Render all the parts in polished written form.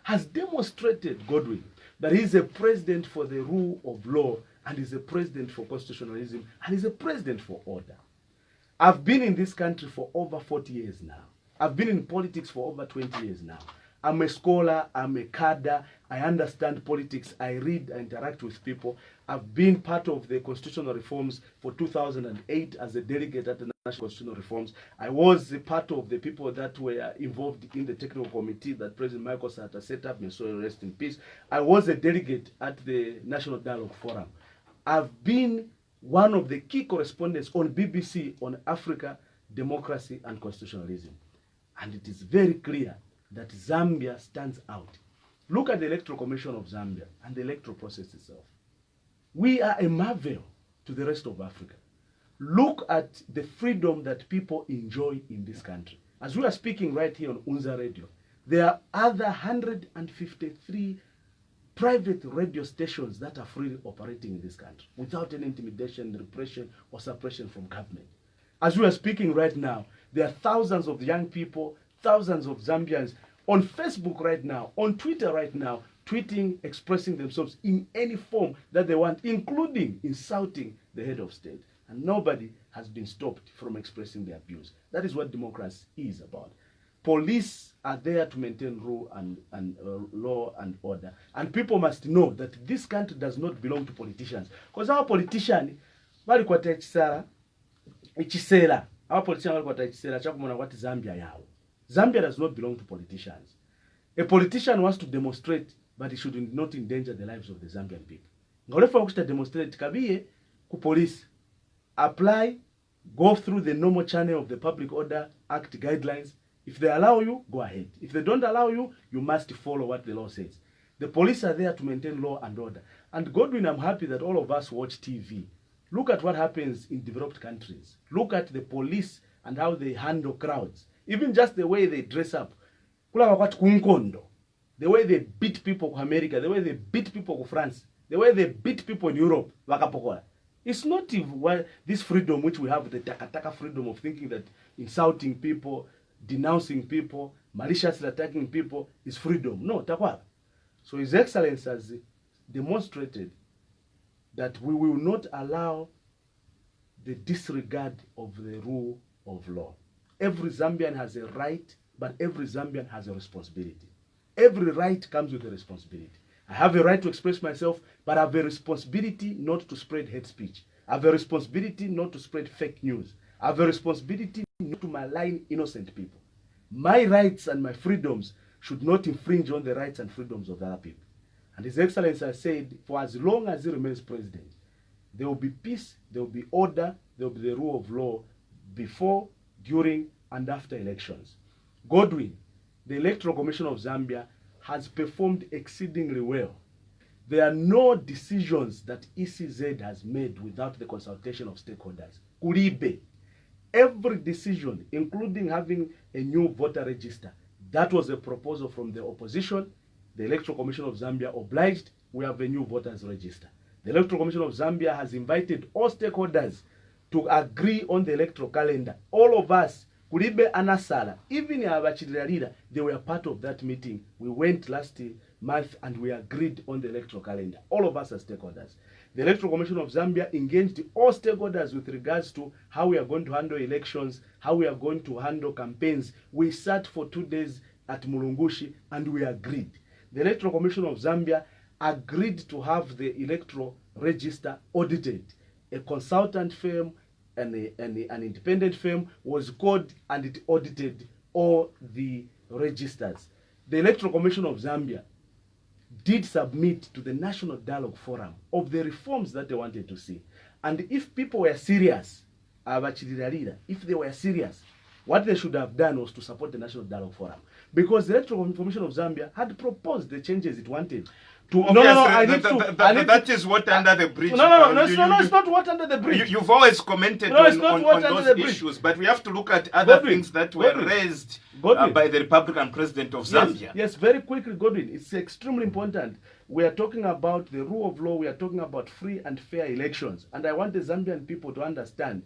has demonstrated, Godwin, that he's a president for the rule of law, and he's a president for constitutionalism, and he's a president for order. I've been in this country for over 40 years now. I've been in politics for over 20 years now. I'm a scholar, I'm a cadre, I understand politics, I read, I interact with people. I've been part of the constitutional reforms for 2008 as a delegate at the National Constitutional Reforms. I was a part of the people that were involved in the technical committee that President Michael Sata set up, may so rest in peace. I was a delegate at the National Dialogue Forum. I've been one of the key correspondents on BBC on Africa, democracy, and constitutionalism. And it is very clear that Zambia stands out. Look at the Electoral Commission of Zambia and the electoral process itself. We are a marvel to the rest of Africa. Look at the freedom that people enjoy in this country. As we are speaking right here on Unza Radio, there are other 153 private radio stations that are freely operating in this country without any intimidation, repression, or suppression from government. As we are speaking right now, there are thousands of young people, thousands of Zambians on Facebook right now, on Twitter right now, tweeting, expressing themselves in any form that they want, including insulting the head of state. And nobody has been stopped from expressing their views. That is what democracy is about. Police are there to maintain rule and law and order. And people must know that this country does not belong to politicians. Because our politicians, our politicians Zambia does not belong to politicians. A politician wants to demonstrate, but he should not endanger the lives of the Zambian people. Ngolefa kusta demonstrate kabiye ku police. Apply, go through the normal channel of the Public Order Act guidelines. If they allow you, go ahead. If they don't allow you, you must follow what the law says. The police are there to maintain law and order. And Godwin, I'm happy that all of us watch TV. Look at what happens in developed countries. Look at the police and how they handle crowds. Even just the way they dress up. The way they beat people in America, the way they beat people in France, the way they beat people in Europe. It's not even this freedom which we have, the taka freedom of thinking that insulting people, denouncing people, maliciously attacking people is freedom. No, takwa. So His Excellency has demonstrated that we will not allow the disregard of the rule of law. Every Zambian has a right, but every Zambian has a responsibility. Every right comes with a responsibility. I have a right to express myself, but I have a responsibility not to spread hate speech. I have a responsibility not to spread fake news. I have a responsibility not to malign innocent people. My rights and my freedoms should not infringe on the rights and freedoms of other people. And His Excellency has said, for as long as he remains president, there will be peace, there will be order, there will be the rule of law before, during, and after elections. Godwin, the Electoral Commission of Zambia, has performed exceedingly well. There are no decisions that ECZ has made without the consultation of stakeholders. Kuribe, every decision, including having a new voter register, that was a proposal from the opposition. The Electoral Commission of Zambia obliged, we have a new voters register. The Electoral Commission of Zambia has invited all stakeholders to agree on the electoral calendar. All of us, Kuribe Anasala, even our leader, they were part of that meeting. We went last month and we agreed on the electoral calendar. All of us as stakeholders. The Electoral Commission of Zambia engaged all stakeholders with regards to how we are going to handle elections, how we are going to handle campaigns. We sat for 2 days at Mulungushi and we agreed. The Electoral Commission of Zambia agreed to have the electoral register audited. A consultant firm and an independent firm was called and it audited all the registers. The Electoral Commission of Zambia did submit to the National Dialogue Forum of the reforms that they wanted to see. And if people were serious, if they were serious, what they should have done was to support the National Dialogue Forum. Because the Electoral Commission of Zambia had proposed the changes it wanted. That is what under the bridge. It's not what under the bridge. You've always commented on those issues, but we have to look at other things that were raised by the Republican President of Zambia. Yes, very quickly, Godwin. It's extremely important. We are talking about the rule of law. We are talking about free and fair elections. And I want the Zambian people to understand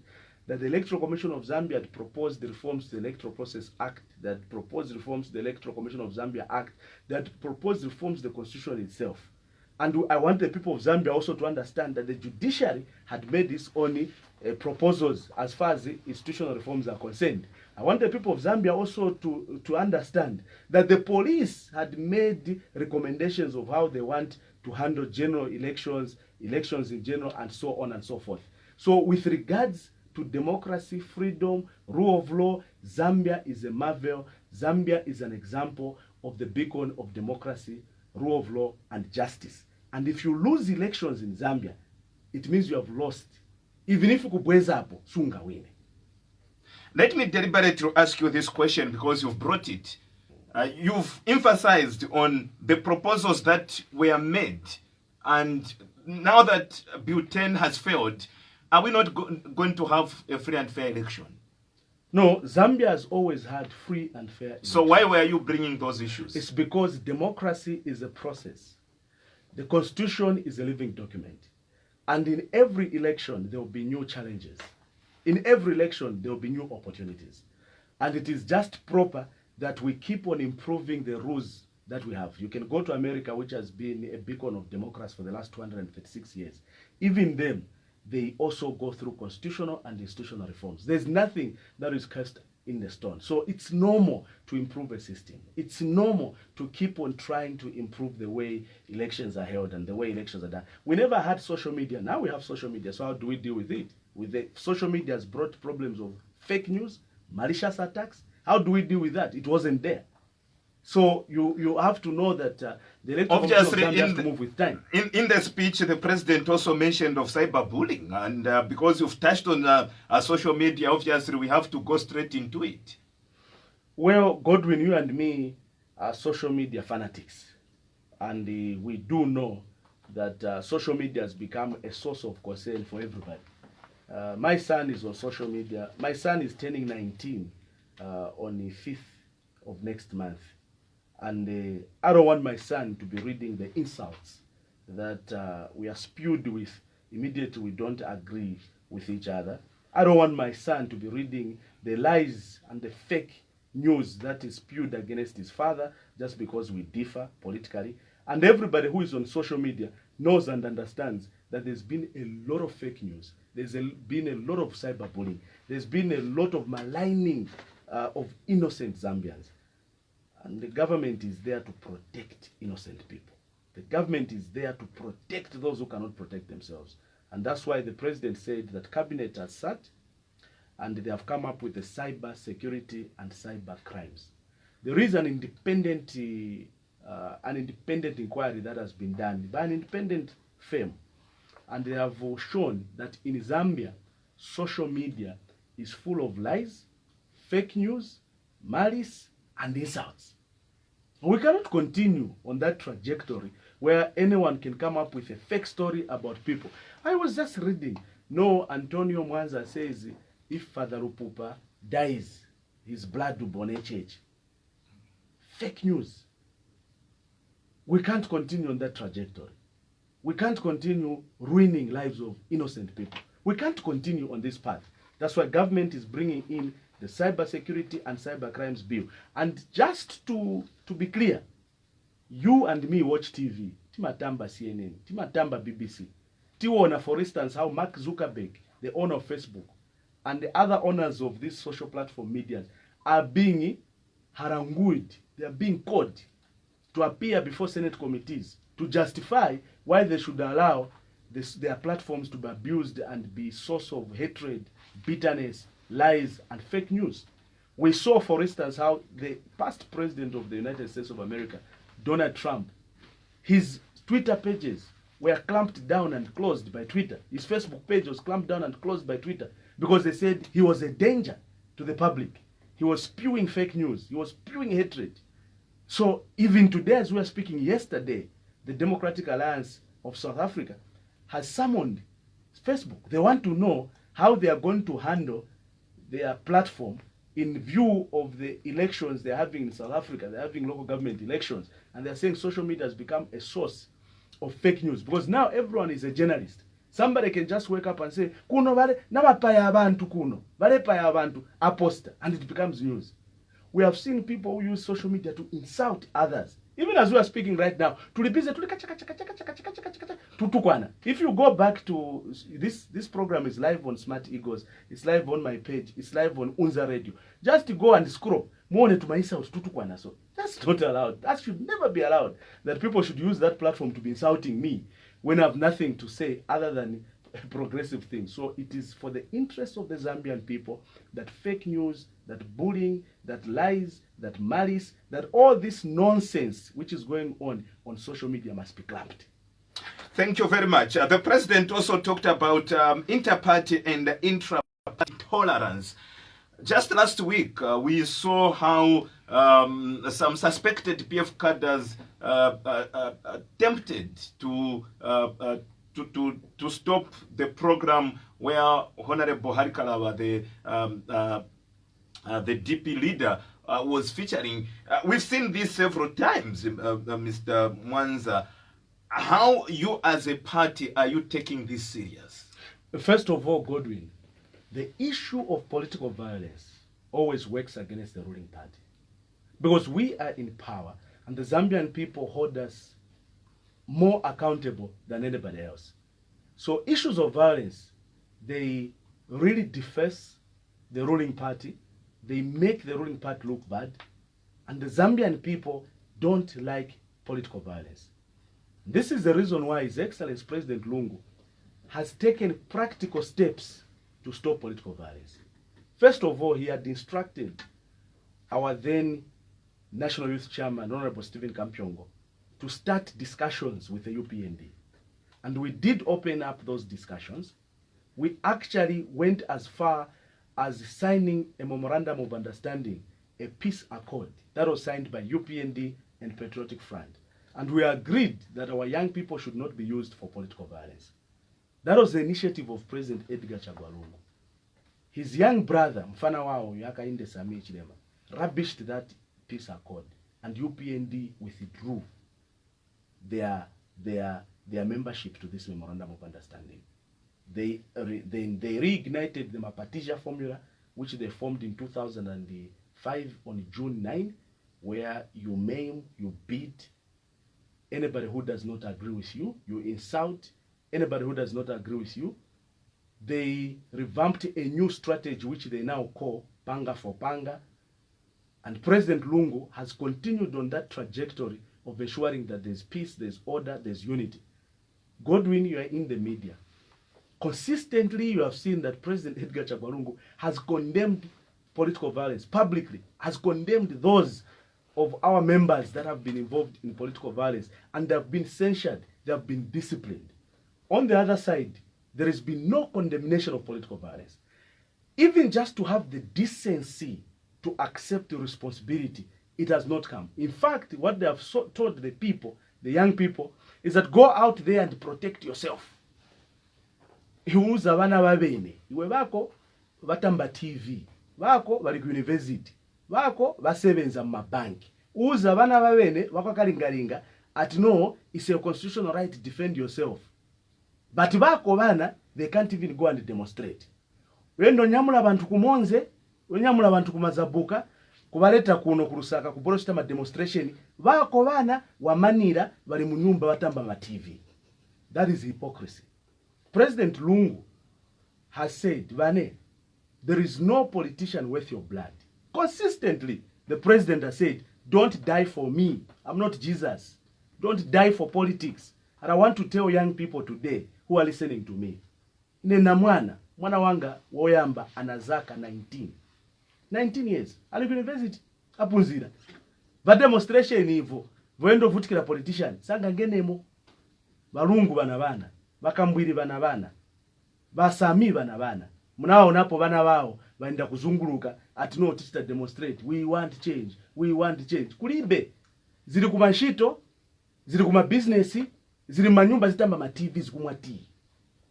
that the Electoral Commission of Zambia had proposed the reforms to the Electoral Process Act, that proposed reforms to the Electoral Commission of Zambia Act, that proposed reforms to the Constitution itself. And I want the people of Zambia also to understand that the judiciary had made its own proposals as far as the institutional reforms are concerned. I want the people of Zambia also to understand that the police had made recommendations of how they want to handle general elections, elections in general, and so on and so forth. So with regards to democracy, freedom, rule of law, Zambia is a marvel. Zambia is an example of the beacon of democracy, rule of law, and justice. And if you lose elections in Zambia, it means you have lost. Even if you could sunga win. Let me deliberately ask you this question because you've brought it. You've emphasized on the proposals that were made, and now that Bill 10 has failed, are we not going to have a free and fair election? No, Zambia has always had free and fair elections. So why were you bringing those issues? It's because democracy is a process. The Constitution is a living document. And in every election, there will be new challenges. In every election, there will be new opportunities. And it is just proper that we keep on improving the rules that we have. You can go to America, which has been a beacon of democracy for the last 236 years. Even them, they also go through constitutional and institutional reforms. There's nothing that is cast in the stone. So it's normal to improve a system. It's normal to keep on trying to improve the way elections are held and the way elections are done. We never had social media. Now we have social media. So how do we deal with it? Social media has brought problems of fake news, malicious attacks. How do we deal with that? It wasn't there. So you have to know that the electoral commission of Zambia has to move with time. In the speech, the president also mentioned of cyberbullying, and because you've touched on social media, obviously we have to go straight into it. Well, Godwin, you and me are social media fanatics, and we do know that social media has become a source of concern for everybody. My son is on social media. My son is turning 19 on the 5th of next month. And I don't want my son to be reading the insults that we are spewed with immediately we don't agree with each other. I don't want my son to be reading the lies and the fake news that is spewed against his father just because we differ politically. And everybody who is on social media knows and understands that there's been a lot of fake news. There's been a lot of cyberbullying. There's been a lot of maligning of innocent Zambians. And the government is there to protect innocent people. The government is there to protect those who cannot protect themselves. And that's why the president said that cabinet has sat and they have come up with the cyber security and cyber crimes. There is an independent inquiry that has been done by an independent firm. And they have shown that in Zambia, social media is full of lies, fake news, malice, and insults. We cannot continue on that trajectory where anyone can come up with a fake story about people. I was just reading. No, Antonio Mwanza says if Father Rupupa dies, his blood will burn a church. Fake news. We can't continue on that trajectory. We can't continue ruining lives of innocent people. We can't continue on this path. That's why government is bringing in the Cyber Security and Cyber Crimes Bill. And just to be clear, you and me watch TV. Timatamba CNN, Timatamba BBC. Tiwona, for instance, how Mark Zuckerberg, the owner of Facebook, and the other owners of these social platform media are being harangued. They are being called to appear before Senate committees to justify why they should allow their platforms to be abused and be source of hatred, bitterness, lies, and fake news. We saw, for instance, how the past president of the United States of America, Donald Trump, his Twitter pages were clamped down and closed by Twitter. His Facebook page was clamped down and closed by Twitter because they said he was a danger to the public. He was spewing fake news. He was spewing hatred. So even today, as we are speaking, yesterday, the Democratic Alliance of South Africa has summoned Facebook. They want to know how they are going to handle their platform in view of the elections they're having in South Africa. They're having local government elections. And they're saying social media has become a source of fake news. Because now everyone is a journalist. Somebody can just wake up and say, kuno vale, nabapaya abantu kuno, vale paya abantu, aposta, and it becomes news. We have seen people who use social media to insult others. Even as we are speaking right now, if you go back to this program is live on Smart Egos, it's live on my page, it's live on Unza Radio. Just to go and scroll. So that's not allowed. That should never be allowed. That people should use that platform to be insulting me when I have nothing to say other than progressive things. So it is for the interest of the Zambian people that fake news, that bullying, that lies, that malice, that all this nonsense which is going on social media must be clamped. Thank you very much. The president also talked about inter-party and intra-party tolerance. Just last week, we saw how some suspected PF cadres attempted to stop the program where Honorable Harikalawa, the DP leader, was featuring. We've seen this several times, Mr. Mwanza. How you as a party are you taking this serious? First of all, Godwin, the issue of political violence always works against the ruling party. Because we are in power and the Zambian people hold us more accountable than anybody else. So issues of violence, they really deface the ruling party. They make the ruling party look bad. And the Zambian people don't like political violence. This is the reason why His Excellency President Lungu has taken practical steps to stop political violence. First of all, he had instructed our then National Youth Chairman, Honorable Stephen Kampyongo, to start discussions with the UPND. And we did open up those discussions. We actually went as far as signing a memorandum of understanding, a peace accord that was signed by UPND and Patriotic Front. And we agreed that our young people should not be used for political violence. That was the initiative of President Edgar Chagwalungu. His young brother, Mfana Wao Yakainde Sami Chilema, rubbished that peace accord, and UPND withdrew their membership to this memorandum of understanding. They reignited the Mapatija formula, which they formed in 2005 on June 9, where you maim, you beat anybody who does not agree with you, you insult anybody who does not agree with you. They revamped a new strategy which they now call Panga for Panga. And President Lungu has continued on that trajectory of ensuring that there's peace, there's order, there's unity. Godwin, you are in the media. Consistently, you have seen that President Edgar Chagwalungu has condemned political violence publicly, has condemned those of our members that have been involved in political violence, and they have been censured, they have been disciplined. On the other side, there has been no condemnation of political violence. Even just to have the decency to accept the responsibility, it has not come. In fact, what they have told the people, the young people, is that go out there and protect yourself. Iuza vana vavene. Iwe vako vatamba TV. Vako vari ku university. Vako vasevenza mabanki. Uza vana vavene vako kalingalinga at no, it's a constitutional right to defend yourself. But vako vana, they can't even go and demonstrate. Wendo nyamula bantu kumonze, nyamula bantu kumazabuka, kubaleta kuno ku Lusaka kubolosita ma demonstration, vako vana wamanira bali mu nyumba batamba ma TV. That is hypocrisy. President Lungu has said, Vane, there is no politician worth your blood. Consistently, the president has said, don't die for me. I'm not Jesus. Don't die for politics. And I want to tell young people today who are listening to me. Nena mwana wanga woyamba anazaka 19 years. Ali university apunzira. Va demonstration hivyo. Voendo vutikira politician. Sanga ngenemo. Balungu bana. Bakambwiri bana. Basami bana. Munao napo bana wao baenda kuzunguluka at no to demonstrate. We want change. Kulibe. Zili kumashito, zili kuma business, zili manyumba zitamba ma TV zikumwati.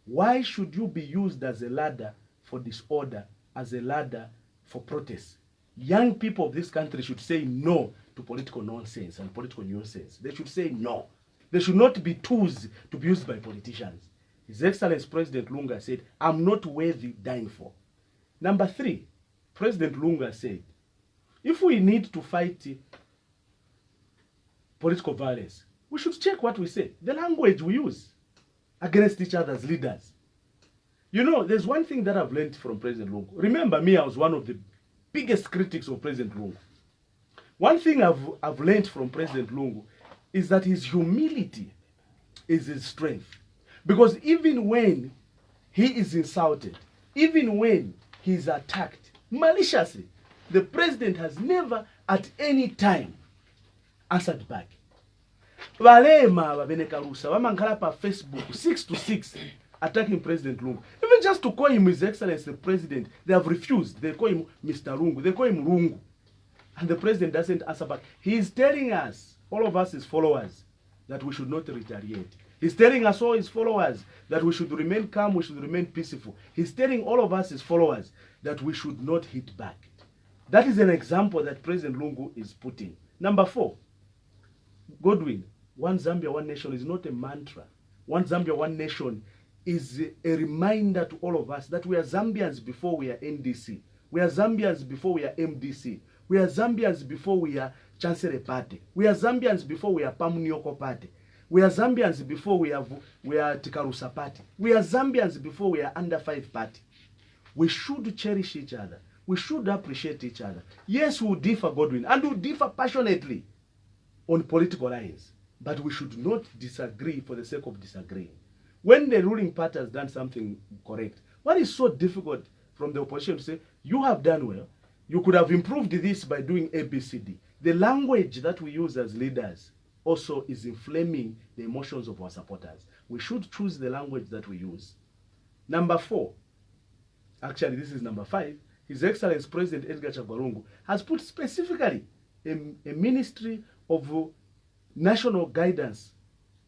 Why should you be used as a ladder for disorder, as a ladder for protest? Young people of this country should say no to political nonsense and political nuisance. They should say no. They should not be tools to be used by politicians. His Excellency President Lungu said, I'm not worthy dying for. Number 3, President Lungu said, if we need to fight political violence, we should check what we say, the language we use against each other's leaders. You know, there's one thing that I've learned from President Lungu. Remember me, I was one of the biggest critics of President Lungu. One thing I've learned from President Lungu is that his humility is his strength. Because even when he is insulted, even when he is attacked maliciously, the president has never at any time answered back. Valema Vabenekarusa, Vamankala pa Facebook 6 to 6 attacking President Lungu. Even just to call him His Excellency the President, they have refused. They call him Mr. Lungu. They call him Lungu. And the president doesn't answer back. He is telling us, all of us his followers, that we should not retaliate. He's telling us, all his followers, that we should remain calm, we should remain peaceful. He's telling all of us his followers that we should not hit back. That is an example that President Lungu is putting. Number 4, Godwin, one Zambia, one nation is not a mantra. One Zambia, one nation is a reminder to all of us that we are Zambians before we are NDC. We are Zambians before we are MDC. We are Zambians before we are Chancellor Party. We are Zambians before we are Pamunioko Party. We are Zambians before we are Tikarusa Party. We are Zambians before we are Under 5 Party. We should cherish each other. We should appreciate each other. Yes, we will differ, Godwin, and we will differ passionately on political lines. But we should not disagree for the sake of disagreeing. When the ruling party has done something correct, what is so difficult from the opposition to say, you have done well, you could have improved this by doing ABCD. The language that we use as leaders also is inflaming the emotions of our supporters. We should choose the language that we use. Number 4, actually this is number 5, His Excellency President Edgar Chagwa has put specifically a Ministry of National Guidance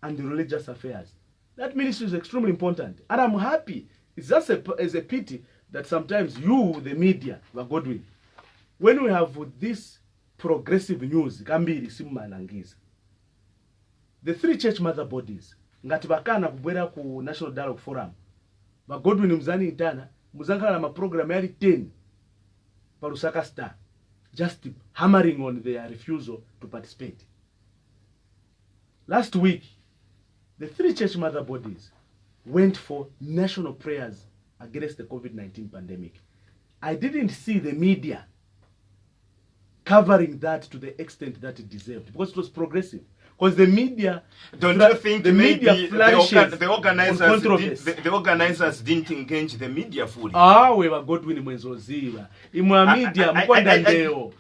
and Religious Affairs. That ministry is extremely important. And I'm happy. It's just a pity that sometimes you, the media, Godwin, when we have this progressive news, Gambiri, Simma, Nangiza, the 3 church mother bodies, Ngatibakana kubwera ku National Dialogue Forum, Godwin mzani intana, muzanga na maprogram yari 10, pa Lusaka Star, just hammering on their refusal to participate. Last week, the 3 church mother bodies went for national prayers against the COVID-19 pandemic. I didn't see the media covering that to the extent that it deserved, because it was progressive. Because the media, don't you think the maybe media the organizers didn't engage the media fully? We were Godwin Mwenzoziwa.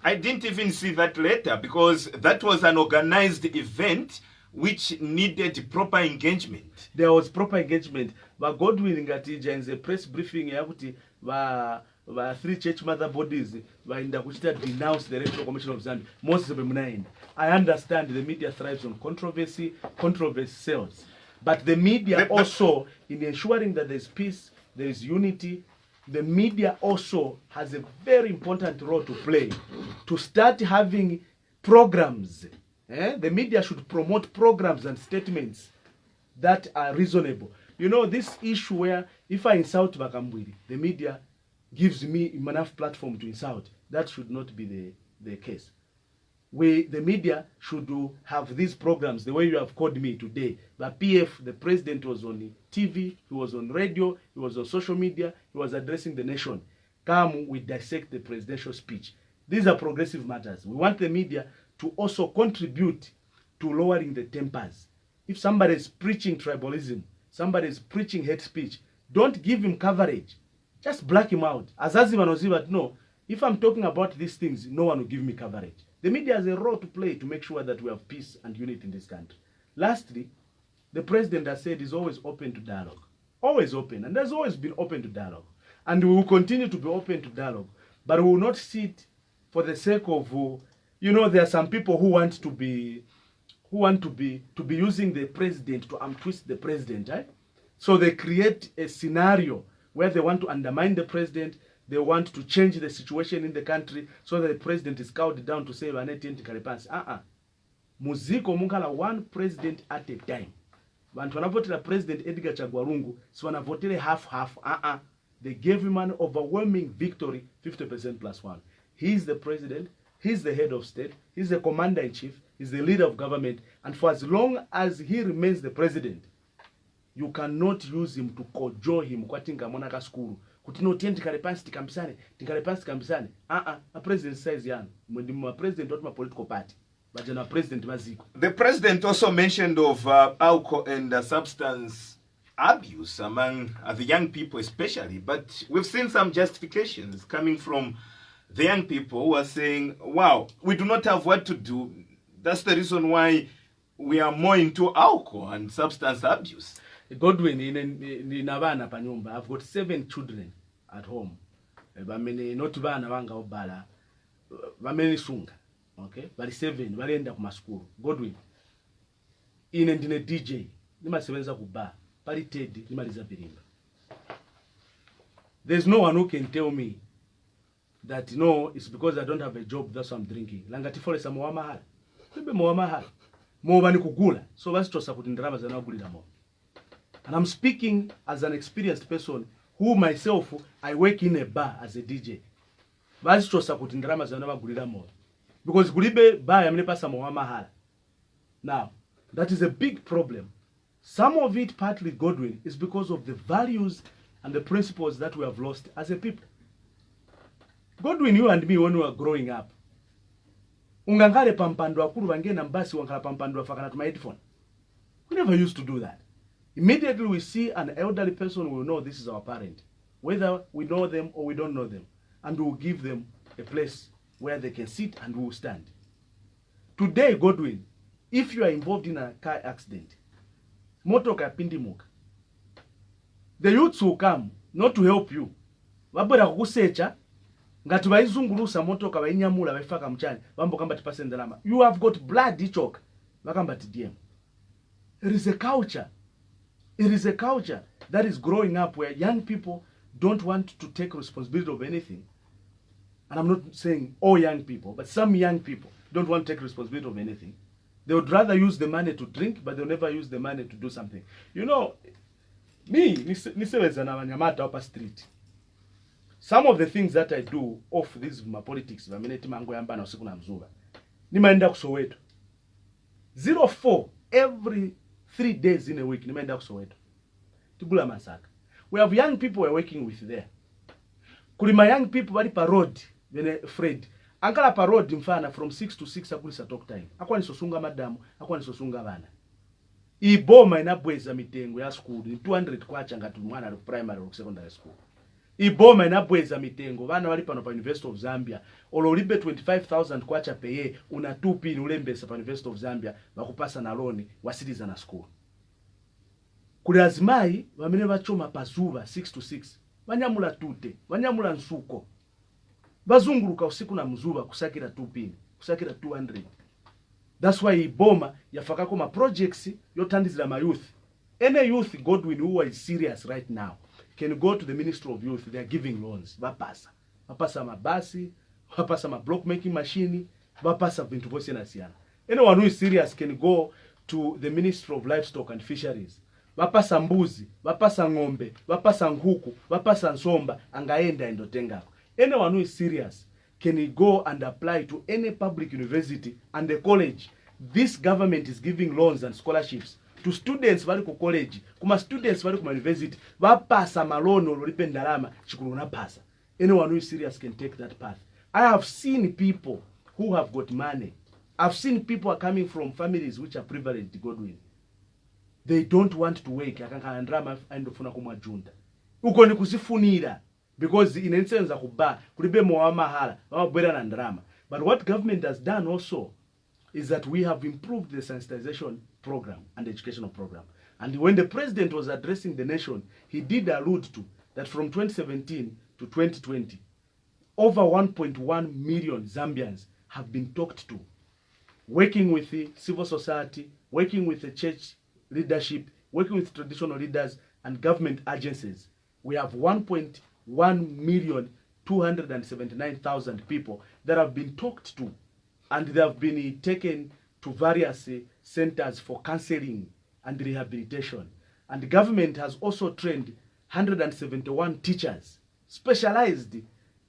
I didn't even see that later, because that was an organized event which needed proper engagement. There was proper engagement. But Godwin Ngatija in the press briefing yakuti 3 church mother bodies denounced the Electoral Commission of Zambia. Most of them 9. I understand the media thrives on controversy sells. But the media also, in ensuring that there's peace, there is unity, the media also has a very important role to play. To start having programs. The media should promote programs and statements that are reasonable. You know, this issue where if I insult Bakambwiri, the media gives me enough platform to insult. That should not be the case. The media should have these programs the way you have called me today. But PF, the president was on TV, he was on radio, he was on social media, he was addressing the nation. Come, we dissect the presidential speech. These are progressive matters. We want the media to also contribute to lowering the tempers. If somebody is preaching tribalism, somebody is preaching hate speech, don't give him coverage. Just black him out. Azazi Manoziva, no, if I'm talking about these things, no one will give me coverage. The media has a role to play to make sure that we have peace and unity in this country. Lastly, the president has said he's always open to dialogue. Always open. And has always been open to dialogue. And we will continue to be open to dialogue. But we will not sit for the sake of, you know, there are some people who want to be using the president to twist the president, right? So they create a scenario where they want to undermine the president, they want to change the situation in the country so that the president is cowed down to say, Muziko Munkala, one president at a time. Vantu vanavotera President Edgar Chagwa Lungu, so vanavotera half. They gave him an overwhelming victory, 50% plus 1. He's the president, he's the head of state, he's the commander-in-chief, he's the leader of government, and for as long as he remains the president, you cannot use him to cajole him kwatinga monaka school. Kutino tient kalepansi tikambisane. A president says yan. My president not my political party. But a president maziko. The president also mentioned of alcohol and substance abuse among the young people especially, but we've seen some justifications coming from the young people who are saying, wow, we do not have what to do. That's the reason why we are more into alcohol and substance abuse. Godwin, in Havana panyumba, I've got 7 children at home. Bamene not bana wanga obala. Bamene sunga. Okay? Bali 7, bali enda kuma school. Godwin. Ine ndine DJ. Nima sebenza kuba. Pali Teddy, nima liza pirimba. There's no one who can tell me that no, it's because I don't have a job, that's why I'm drinking. Langati fole sa mowa mahala. Kube mowa mahala. Mowa ni kugula. So basi tosa kutindrama zana ugulida mowa. And I'm speaking as an experienced person who myself, I work in a bar as a DJ. Basi tosa kutindrama zana ugulida mowa. Because gulibe bar ya mnepasa mowa mahala. Now, that is a big problem. Some of it, partly Godwin, is because of the values and the principles that we have lost as a people. Godwin, you and me, when we were growing up, ungangale pampando akuru wangena mbasi wankala pampando wafakana tuma headphone. We never used to do that. Immediately we see an elderly person, we will know this is our parent. Whether we know them or we don't know them. And we will give them a place where they can sit and we will stand. Today, Godwin, if you are involved in a car accident, motoka pindimuka, the youths will come not to help you. Wabora kukusecha, ngati baizungulusa motoka bainyamula baifaka mchani, bambo kamba tipase ndalama. You have got blood choke. Bakamba TDM. It is a culture. It is a culture that is growing up where young people don't want to take responsibility of anything. And I'm not saying all young people, but some young people don't want to take responsibility of anything. They would rather use the money to drink, but they'll never use the money to do something. You know, me, niseweza na wanyamata upper street. Some of the things that I do off this my politics, vameneti mango yamba na usiku na mzuba. Nimaenda kusoweto. 04 every 3 days in a week. Nimaenda kusoweto. Tibula Masaka. We have young people we're working with there. Kulima young people bali pa road, Fred. Ankala pa road mfana from 6 to 6 akulisa talk time. Akwa nisosunga madamu, akwa nisosunga bana. Iboma inabweza mitengo ya school. 200 kwacha ngati mwana ali primary or secondary school. Iboma inabweza mitengo. Vana wali pano pa University of Zambia. Ololibe 25,000 kwacha peye. Una 2 pin ulembesa pa University of Zambia. Wakupasa na loni wasiliza na school. Kuli azimai, wamene bachoma pazuva 6 to 6. Wanyamula tute, wanyamula nsuko. Bazunguluka usiku na mzuba kusakira 2 pin, kusakira 200. That's why Iboma yafakako ma projects yotandizira ma youth. Any youth Godwin who is serious right now can go to the Ministry of Youth. They are giving loans. Vapasa. Vapasa mabasi, vapasa ma block making machine, vapasa vintu vosi na siana. Anyone who is serious can go to the Ministry of Livestock and Fisheries. Vapasa mbuzi, vapasa ngombe, vapasa nkuku, vapasa nsomba, angaenda endotengako. Anyone who is serious can go and apply to any public university and the college. This government is giving loans and scholarships to students wali ku college, kuma students wali kuma university, vapasa malono ololipe ndalama chikulu na pasa. Anyone who is serious can take that path. I have seen people who have got money. I've seen people are coming from families which are privileged, Godwin. They don't want to work. Akankana ndrama aindofuna kumwa junta. Uko ni kusifunira. Because in instance za kuba, kulibe mwa mahala, wabwera na ndrama. But what government has done also is that we have improved the sensitization program and educational program. And when the president was addressing the nation, he did allude to that from 2017 to 2020, over 1.1 million Zambians have been talked to, working with the civil society, working with the church leadership, working with traditional leaders and government agencies. We have 1,279,000 people that have been talked to, and they have been taken to various centers for counseling and rehabilitation. And the government has also trained 171 teachers specialized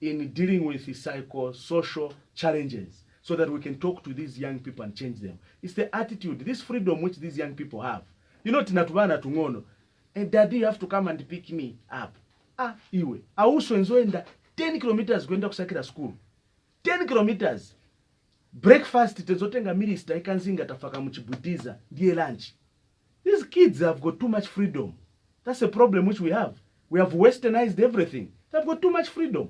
in dealing with the psychosocial challenges so that we can talk to these young people and change them. It's the attitude, this freedom which these young people have. You know, tinatubana tungono, and daddy, you have to come and pick me up. Iwe. Also enzoenda 10 kilometers kwenda kusakira school. 10 kilometers. Breakfast tezotenga minister ikanzinga tafaka muchibutiza ndiye lunch. These kids have got too much freedom. That's a problem which we have. We have westernized everything. They've got too much freedom.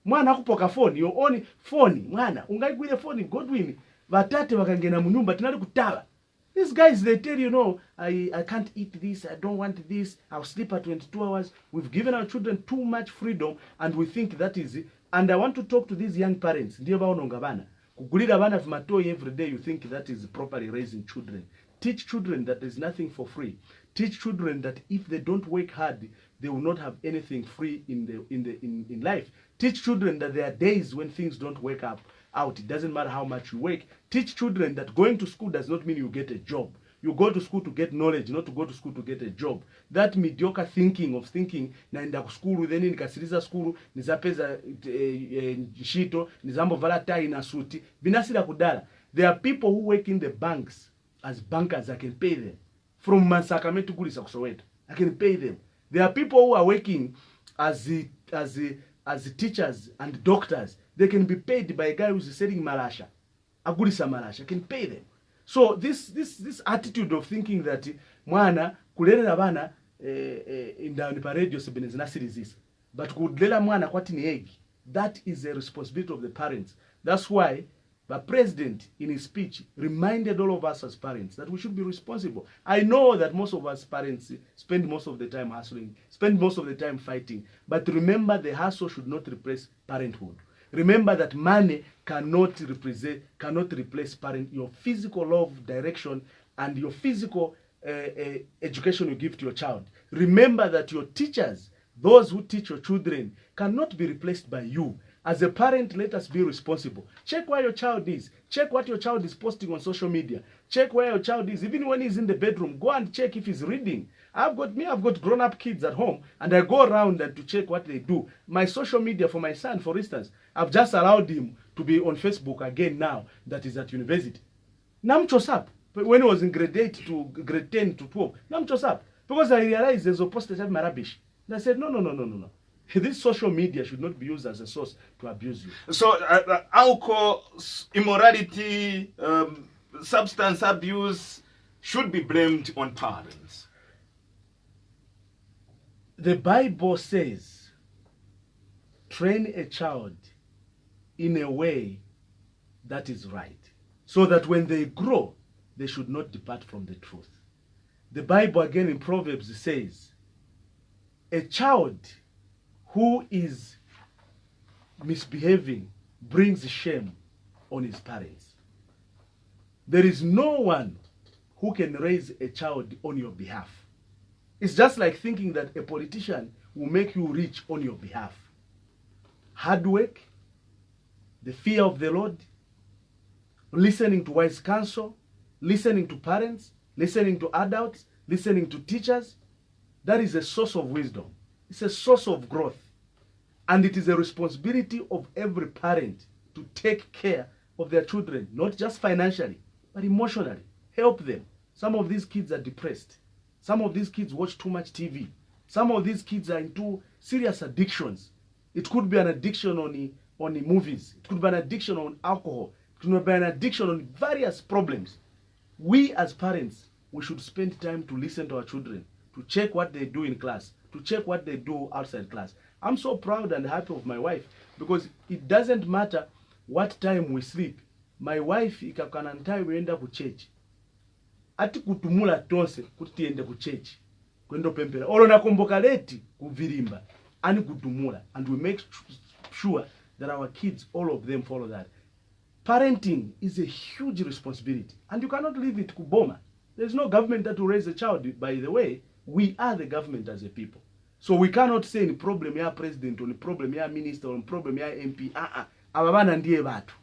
Mwana akupoka phone, your own phone, mwana ungaigwire phone Godwin vatate vakangena munyumba tinali kutala. These guys, they tell you, no, I can't eat this, I don't want this, I'll sleep at 22 hours. We've given our children too much freedom and we think that is it. And I want to talk to these young parents. Ndiyo vaononga vana. Kugulira vana vimatoi every day, you think that is properly raising children. Teach children that there's nothing for free. Teach children that if they don't work hard, they will not have anything free in life. Teach children that there are days when things don't work out. It doesn't matter how much you work. Teach children that going to school does not mean you get a job. You go to school to get knowledge, not to go to school to get a job. That mediocre thinking of thinking, naenda ku school, then nikasiriza school, nizapeza shito, nizambo vala tai na suti, binasira kudala. There are people who work in the banks as bankers. I can pay them. From Mansakame to Kulisa Soweto, I can pay them. There are people who are working as teachers and doctors. They can be paid by a guy who's selling malasha. Agulisa malasha, can pay them. So this attitude of thinking that mwana kulelera bana indani pa radio sebeneza na series, but kulela mwana kwati ni egg, that is a responsibility of the parents. That's why the president in his speech reminded all of us as parents that we should be responsible. I know that most of us parents spend most of the time hustling, spend most of the time fighting, but remember the hustle should not replace parenthood. Remember that money cannot replace your physical love, direction, and your physical education you give to your child. Remember that your teachers, those who teach your children, cannot be replaced by you. As a parent, let us be responsible. Check where your child is. Check what your child is posting on social media. Check where your child is. Even when he's in the bedroom, go and check if he's reading. I've got grown-up kids at home, and I go around and to check what they do. My social media for my son, for instance, I've just allowed him to be on Facebook again now that he's at university. Namchosap. When he was in grade 8 to grade 10 to 12, Namchosap. Because I realized there's a post that had my rubbish. And I said, no. This social media should not be used as a source to abuse you. So, alcohol, immorality, substance abuse should be blamed on parents. The Bible says, train a child in a way that is right, so that when they grow, they should not depart from the truth. The Bible again in Proverbs says, a child who is misbehaving brings shame on his parents. There is no one who can raise a child on your behalf. It's just like thinking that a politician will make you rich on your behalf. Hard work, the fear of the Lord, listening to wise counsel, listening to parents, listening to adults, listening to teachers, that is a source of wisdom. It's a source of growth. And it is a responsibility of every parent to take care of their children, not just financially, but emotionally. Help them. Some of these kids are depressed. Some of these kids watch too much TV. Some of these kids are into serious addictions. It could be an addiction on the movies. It could be an addiction on alcohol. It could be an addiction on various problems. We as parents, we should spend time to listen to our children, to check what they do in class, to check what they do outside class. I'm so proud and happy of my wife because it doesn't matter what time we sleep. My wife ikakana time we end up to church. Ati kutumula tonse kuti tiende ku church. Kwendo pempera. Olo nakomboka leti kuvirimba. Ani kutumula. And we make sure that our kids, all of them follow that. Parenting is a huge responsibility. And you cannot leave it kuboma. There's no government that will raise a child. By the way, we are the government as a people. So we cannot say ni problem ya president or ni problem ya minister or ni problem ya MP. Ababana ndiye batu.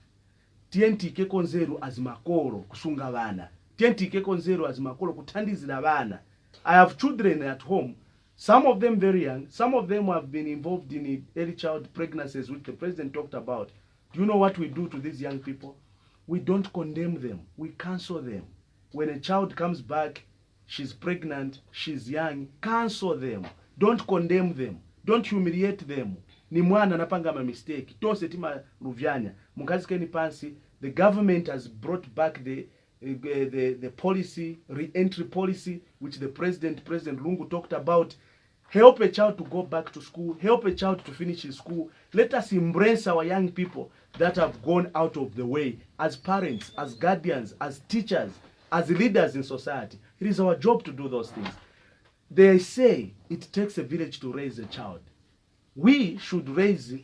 TNT ke konzeru azimakoro kusunga bana. tentikeko nzeru azimakolo kuthandizira abana. I have children at home, some of them very young, some of them have been involved in early child pregnancies, which the president talked about. Do you know what we do to these young people? We don't condemn them, we cancel them. When a child comes back, she's pregnant, she's young, cancel them. Don't condemn them, don't humiliate them. Ni mwana anapanga ma mistake, tose tima ruvyanya. Mukazikeni pansi, the government has brought back the policy, re-entry policy, which the President Lungu talked about. Help a child to go back to school, help a child to finish his school. Let us embrace our young people that have gone out of the way as parents, as guardians, as teachers, as leaders in society. It is our job to do those things. They say it takes a village to raise a child. We should raise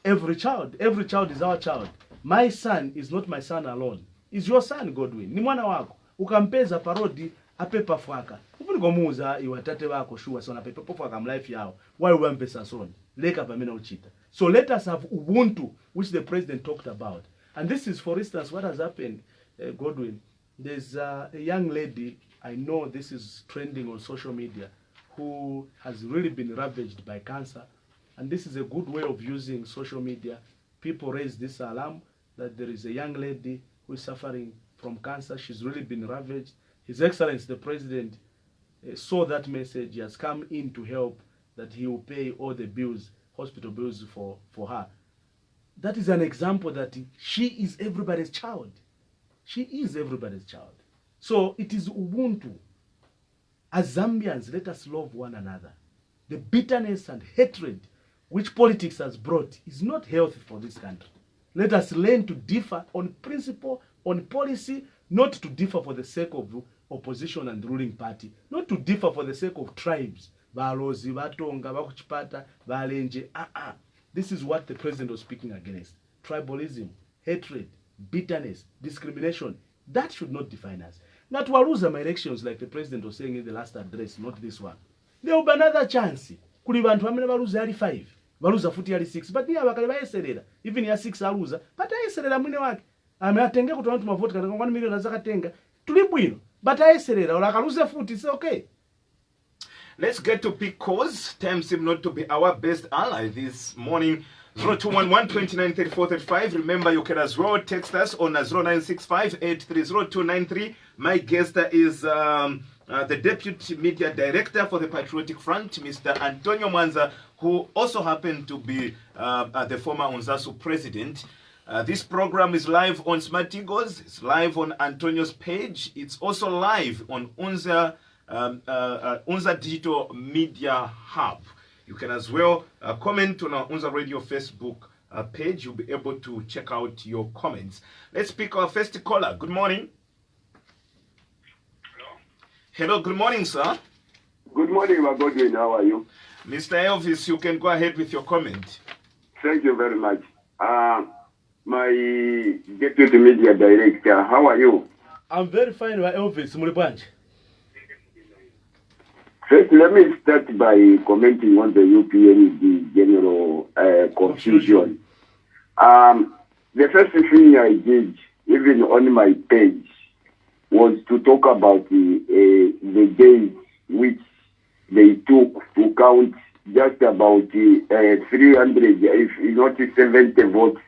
every child. Every child is our child. My son is not my son alone. Is your son, Godwin. Ni mwana wako. Ukampeza parodi apepa fwaka. Ufuni komuza iwatate wako shuwa sona pepa fwaka mlife yao. Why uwampesa soni? Leka pamena uchita. So let us have Ubuntu, which the president talked about. And this is, for instance, what has happened, Godwin. There's a young lady, I know this is trending on social media, who has really been ravaged by cancer. And this is a good way of using social media. People raise this alarm that there is a young lady who is suffering from cancer. She's really been ravaged. His Excellency, the President, saw that message. He has come in to help, that he will pay all the bills, hospital bills for her. That is an example that she is everybody's child. She is everybody's child. So it is Ubuntu. As Zambians, let us love one another. The bitterness and hatred which politics has brought is not healthy for this country. Let us learn to differ on principle, on policy, not to differ for the sake of opposition and ruling party, not to differ for the sake of tribes. Balozi, Batonga, Bakuchipata, Balenje. This is what the president was speaking against. Tribalism, hatred, bitterness, discrimination. That should not define us. Not to lose some elections like the president was saying in the last address, not this one. There will be another chance. Kuli bantu bamene baluza ali 5, baluza futi ali 6, but niya bakali bayeserera. Even ya 6 aluza, but ayeserera mwine wake. Ameatenge kutoa tuma vote kana 1 million azakatenga. Tuli bwino, but ayeserera ola kaluza futi, it's okay. Let's get to pick calls. Time seems not to be our best ally this morning. 0211 29 34 35. Remember, you can as well text us on 0965 830293. My guest is the Deputy Media Director for the Patriotic Front, Mr. Antonio Mwanza, who also happened to be the former Unza President. This program is live on Smart Eagles. It's live on Antonio's page. It's also live on Unza Digital Media Hub. You can as well comment on our Unza Radio Facebook page. You'll be able to check out your comments. Let's pick our first caller. Good morning. Hello, good morning, sir. Good morning, my Godwin. How are you? Mr. Elvis, you can go ahead with your comment. Thank you very much. My Deputy Media Director, how are you? I'm very fine, my Elvis. Mulibanje. First, let me start by commenting on the UPND general confusion. The first thing I did, even on my page, was to talk about the days which they took to count just about 300, if not 70 votes,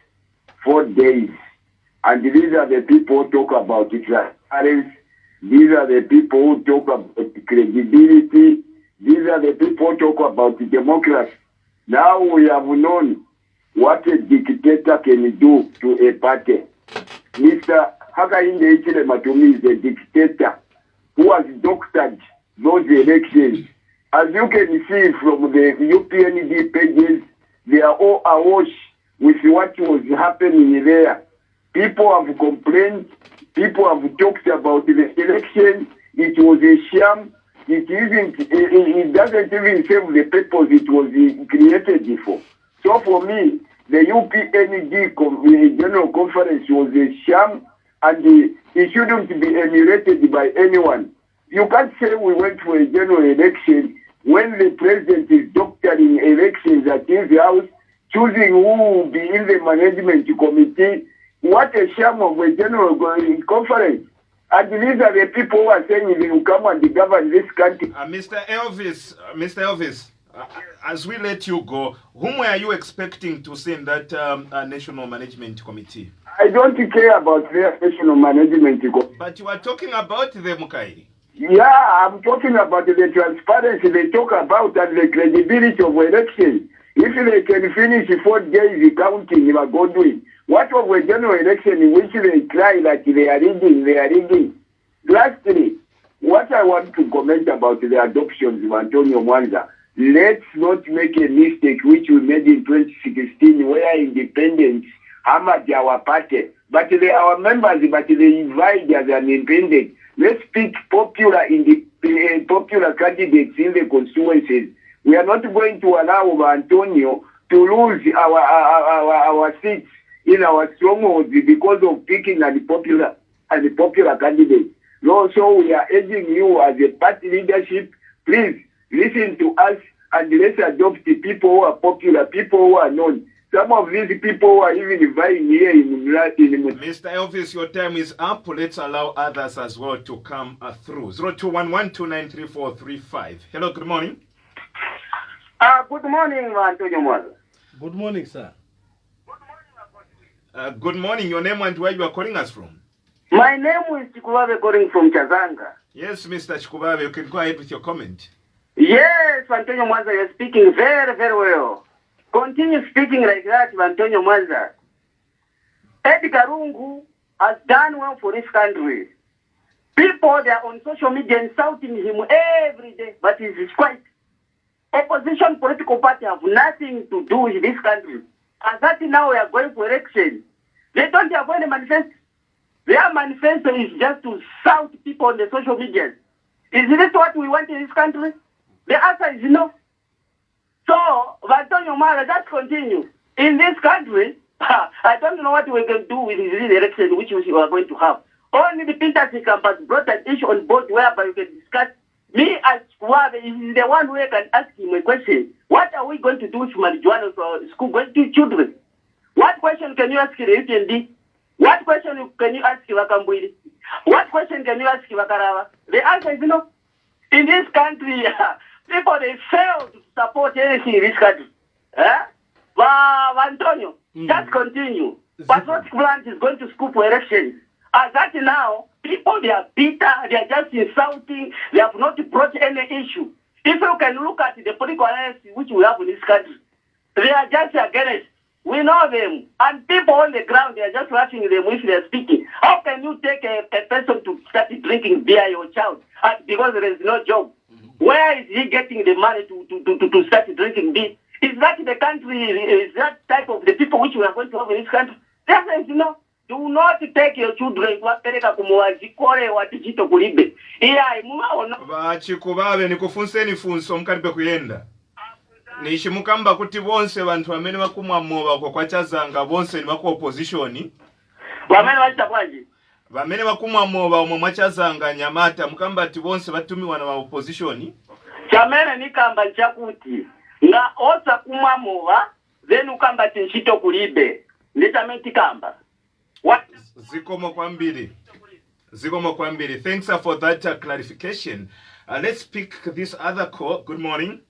4 days. And these are the people who talk about transparency. These are the people who talk about credibility. These are the people who talk about democracy. Now we have known what a dictator can do to a party. Mr. Hakainde Hichilema to me is a dictator who has doctored those elections. As you can see from the UPND pages, they are all awash with what was happening there. People have complained. People have talked about the election. It was a sham. It doesn't even serve the purpose it was created for. So for me, the UPND General Conference was a sham, and it shouldn't be emulated by anyone. You can't say we went for a general election when the president is doctoring elections at his house, choosing who will be in the management committee. What a sham of a general conference. And these are the people who are saying they will come and govern this country. Mr. Elvis, as we let you go, whom were you expecting to see in that National Management Committee? I don't care about their national management. But you are talking about them, Mukai. Yeah, I'm talking about the transparency they talk about and the credibility of election. If they can finish 4 days counting, they are going. What of a general election in which they cry like they are rigging? Lastly, what I want to comment about the adoptions of Antonio Mwanza, let's not make a mistake which we made in 2016 where independents hammered our party. But they are our members, but they invite as an independent. Let's pick popular candidates in the constituencies. We are not going to allow Antonio to lose our seats in our strongholds because of picking an popular candidate. No, so we are urging you as a party leadership, please listen to us and let's adopt the people who are popular, people who are known. Some of these people are even vying here in Mr. Elvis, your time is up. Let's allow others as well to come through. 0211293435. Hello, good morning. Good morning, Antonio Mwanza. Good morning, sir. Good morning. Your name and where you are calling us from? My name is Chikubabe, calling from Chazanga. Yes, Mr. Chikubabe, you can go ahead with your comment. Yes, Antonio Mwanza, you're speaking very, very well. Continue speaking like that, Antonio Mwanza. Edgar Lungu has done well for this country. People, they are on social media insulting him every day, but he's quiet. Opposition political party have nothing to do with this country. As that now we are going for election. They don't have any manifesto. Their manifesto is just to shout people on the social media. Is this what we want in this country? The answer is no. So, Antonio Mara, just continue. In this country, I don't know what we're going to do with this election which we are going to have. Only the Peterson campus brought an issue on board whereby we can discuss. Me as Wabe is the one who can ask him a question. What are we going to do with marijuana for school going to children? What question can you ask the UTND? What question can you ask Wakambwili? What question can you ask Wakarawa? The answer is no. In this country, people, they fail to support anything in this country. Antonio, just continue. Patriotic Branch is going to school for elections. As that now, people, they are bitter, they are just insulting, they have not brought any issue. If you can look at the political alliance which we have in this country, they are just against. We know them. And people on the ground, they are just watching them if they are speaking. How can you take a person to start drinking beer, your child, because there is no job? Where is he getting the money to start drinking beer? Is that the country, is that type of the people which we are going to have in this country? That is no. Do not take your children wapeleka kumuwazikore watijito kulibe. Iya mumaona. Chikubabe nikufunseni funso mkalibe kuyenda. Nishimukamba kuti bonse bantu bamene bakumwa moba kwa Chazanga bonse ni bako opposition. Bamene bachitabwaji. Bamene bakumwa moba omwe mwachazanga Nyamata mukamba ati bonse batumiwa na opposition. Chamene nikamba nchakuti nga osa kumwa moba then ukamba tinshito kulibe. Nitamenti kamba. What? Zikomo kwambiri. Thanks for that clarification. Let's pick this other call. Good morning.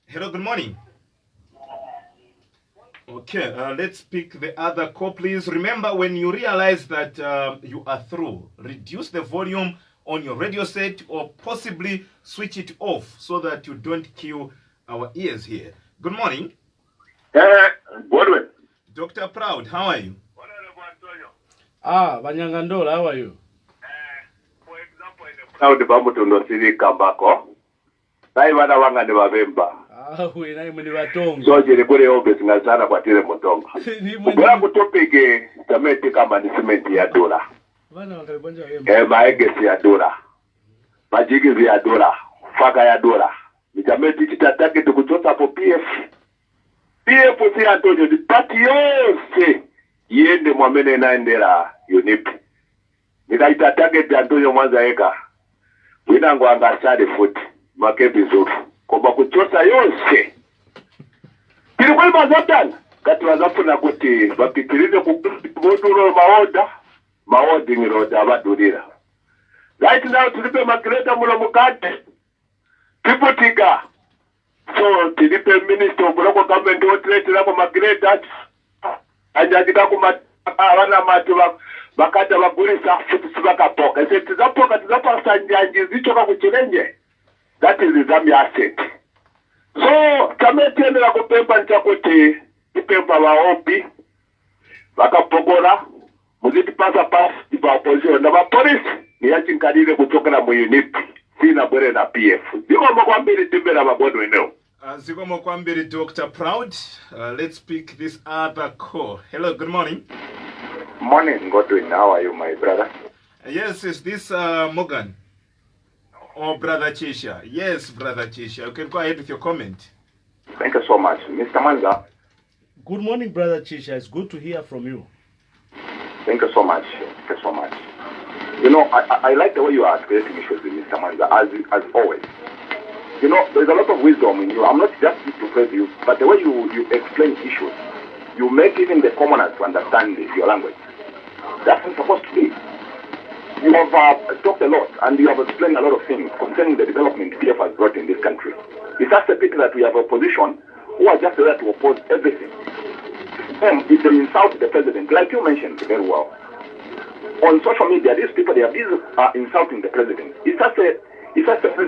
Hello, good morning. Okay, let's pick the other call, please. Remember, when you realize that you are through, reduce the volume on your radio set or possibly switch it off so that you don't kill our ears here. Good morning. Godwin. Dr. Proud, how are you? Banyangandola, how are you? For example, in the Proud Bamutundo City Kambako, Naivana Wanga de Bavemba. We name the Watonga. So, you go to office in Azana Patire Motonga. We have to topic a Tametica Management Yadora. Maegesi Yadora. Majigis Yadora. Faga Yadora. Mitameti Tataki to Kuchota for PF. PF was here, Antonio. The party, say. Yende mwamene naendera UNIP. Nikaita target Antonio Mwanza eka. Winangu angasade foot. Makebi zofu. Kwa kuchosa yose. Kilikuwa mazotana. Kati wazafu na kuti. Bakitirize kukuturo maoda. maoding road abadurira. Right now, tilipe magreta mula mukate. People tiga. So, tilipe minister of local government outlets lako magreta. Anjadika kumawana matu bakata bagurisa futusibaka poka. Ese tizapoka sanjanji zichoka kuchilenje. That is the Zambia asset. So, kamete la kupempa nchakuti. Kupempa waopi. Bakapogora. Muziti pasa ipa opposition. Na police ni yachi nkadile kutoka na mu-UNIP. Sina bwere na PF. Ziko mkwambili timbe na mabono eneo. Ziko mkwambili Dr. Proud. Let's pick this other call. Hello, good morning. Morning, Godwin. How are you, my brother? Yes, is this Morgan? Or Brother Chisha? Yes, Brother Chisha. You can go ahead with your comment. Thank you so much. Mr. Mwanza. Good morning, Brother Chisha. It's good to hear from you. Thank you so much. Thank you so much. You know, I like the way you are creating issues with Mr. Mwanza, as always. You know, there's a lot of wisdom in you. I'm not just to praise you, but the way you explain issues, you make even the commoners to understand your language. That's not supposed to be. You have talked a lot, and you have explained a lot of things concerning the development PF has brought in this country. It's just a pity that we have a opposition who are just there to oppose everything. If they insult the president, like you mentioned very well, on social media, these people, they are busy insulting the president. It's just a